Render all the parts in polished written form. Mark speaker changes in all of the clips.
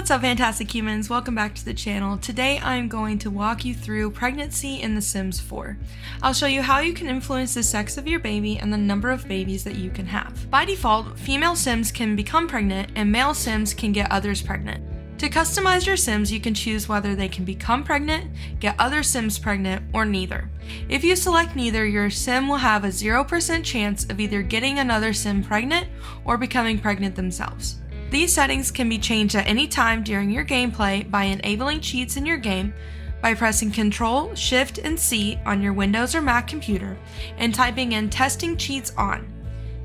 Speaker 1: What's up, fantastic humans? Welcome back to the channel. Today I'm going to walk you through pregnancy in The Sims 4. I'll show you how you can influence the sex of your baby and the number of babies that you can have. By default, female Sims can become pregnant and male Sims can get others pregnant. To customize your Sims, you can choose whether they can become pregnant, get other Sims pregnant, or neither. If you select neither, your Sim will have a 0% chance of either getting another Sim pregnant or becoming pregnant themselves. These settings can be changed at any time during your gameplay by enabling cheats in your game, by pressing Ctrl, Shift, and C on your Windows or Mac computer, and typing in testing cheats on.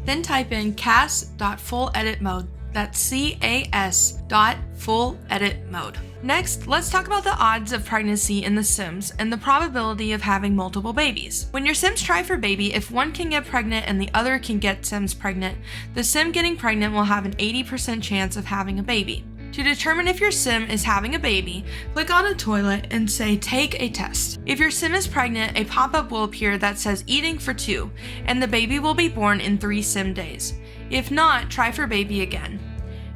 Speaker 1: Then type in cas.fulleditmode. That's cas.fulleditmode. Next, let's talk about the odds of pregnancy in The Sims and the probability of having multiple babies. When your Sims try for baby, if one can get pregnant and the other can get Sims pregnant, the Sim getting pregnant will have an 80% chance of having a baby. To determine if your Sim is having a baby, click on a toilet and say take a test. If your Sim is pregnant, a pop-up will appear that says eating for 2, and the baby will be born in 3 Sim days. If not, try for baby again.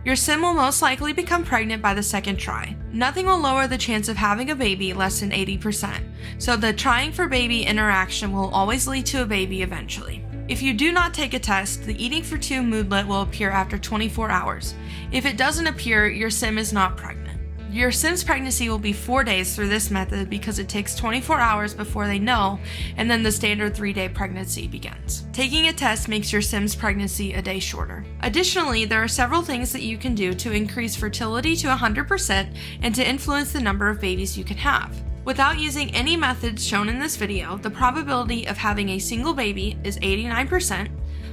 Speaker 1: Your Sim will most likely become pregnant by the second try. Nothing will lower the chance of having a baby less than 80%, so the trying for baby interaction will always lead to a baby eventually. If you do not take a test, the eating for 2 moodlet will appear after 24 hours. If it doesn't appear, your Sim is not pregnant. Your Sim's pregnancy will be 4 days through this method because it takes 24 hours before they know, and then the standard 3-day pregnancy begins. Taking a test makes your Sim's pregnancy a day shorter. Additionally, there are several things that you can do to increase fertility to 100% and to influence the number of babies you can have. Without using any methods shown in this video, the probability of having a single baby is 89%,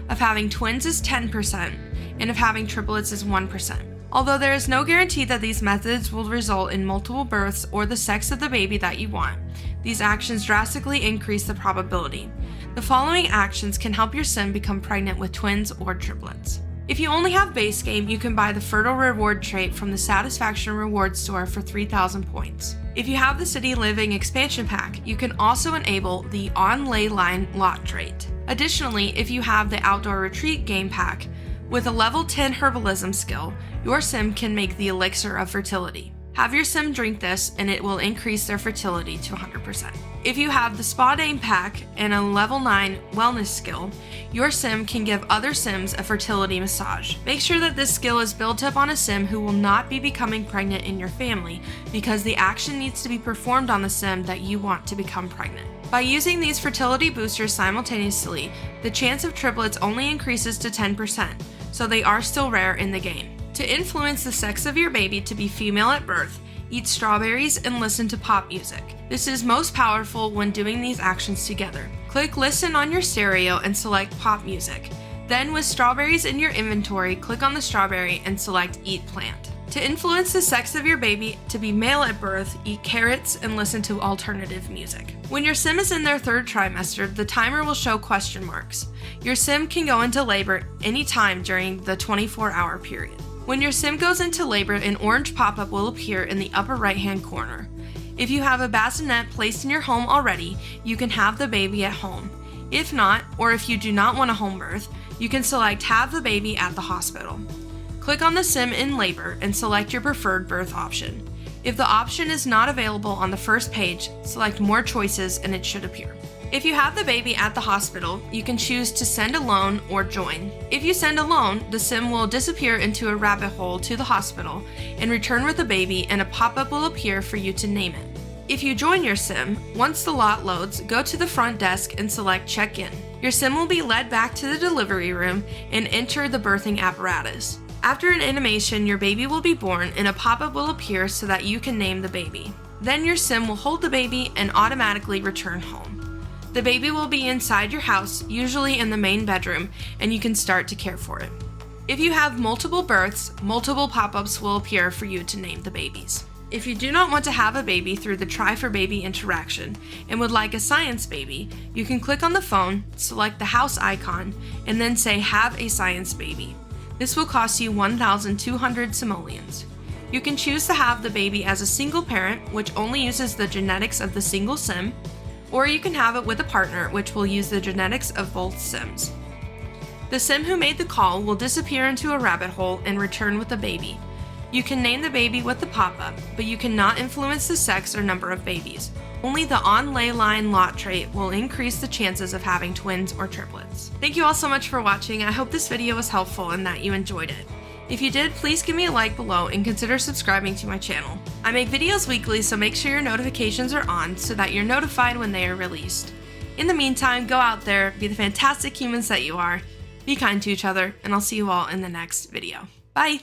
Speaker 1: of having twins is 10%, and of having triplets is 1%. Although there is no guarantee that these methods will result in multiple births or the sex of the baby that you want, these actions drastically increase the probability. The following actions can help your Sim become pregnant with twins or triplets. If you only have base game, you can buy the Fertile Reward trait from the Satisfaction Reward store for 3,000 points. If you have the City Living expansion pack, you can also enable the On Ley Line lot trait. Additionally, if you have the Outdoor Retreat game pack, with a level 10 herbalism skill, your Sim can make the Elixir of Fertility. Have your Sim drink this and it will increase their fertility to 100%. If you have the Spa Dame pack and a level 9 wellness skill, your Sim can give other Sims a fertility massage. Make sure that this skill is built up on a Sim who will not be becoming pregnant in your family, because the action needs to be performed on the Sim that you want to become pregnant. By using these fertility boosters simultaneously, the chance of triplets only increases to 10%, so they are still rare in the game. To influence the sex of your baby to be female at birth, eat strawberries and listen to pop music. This is most powerful when doing these actions together. Click Listen on your stereo and select pop music. Then, with strawberries in your inventory, click on the strawberry and select Eat Plant. To influence the sex of your baby to be male at birth, eat carrots and listen to alternative music. When your Sim is in their 3rd trimester, the timer will show question marks. Your Sim can go into labor anytime during the 24-hour period. When your Sim goes into labor, an orange pop-up will appear in the upper right-hand corner. If you have a bassinet placed in your home already, you can have the baby at home. If not, or if you do not want a home birth, you can select Have the baby at the hospital. Click on the Sim in labor and select your preferred birth option. If the option is not available on the first page, select More Choices and it should appear. If you have the baby at the hospital, you can choose to send alone or join. If you send alone, the Sim will disappear into a rabbit hole to the hospital and return with the baby, and a pop-up will appear for you to name it. If you join your Sim, once the lot loads, go to the front desk and select Check In. Your Sim will be led back to the delivery room and enter the birthing apparatus. After an animation, your baby will be born and a pop-up will appear so that you can name the baby. Then your Sim will hold the baby and automatically return home. The baby will be inside your house, usually in the main bedroom, and you can start to care for it. If you have multiple births, multiple pop-ups will appear for you to name the babies. If you do not want to have a baby through the Try for Baby interaction and would like a science baby, you can click on the phone, select the house icon, and then say Have a Science Baby. This will cost you 1,200 simoleons. You can choose to have the baby as a single parent, which only uses the genetics of the single Sim, or you can have it with a partner, which will use the genetics of both Sims. The Sim who made the call will disappear into a rabbit hole and return with the baby. You can name the baby with the pop-up, but you cannot influence the sex or number of babies. Only the on-lay line lot trait will increase the chances of having twins or triplets. Thank you all so much for watching. I hope this video was helpful and that you enjoyed it. If you did, please give me a like below and consider subscribing to my channel. I make videos weekly, so make sure your notifications are on so that you're notified when they are released. In the meantime, go out there, be the fantastic humans that you are, be kind to each other, and I'll see you all in the next video. Bye!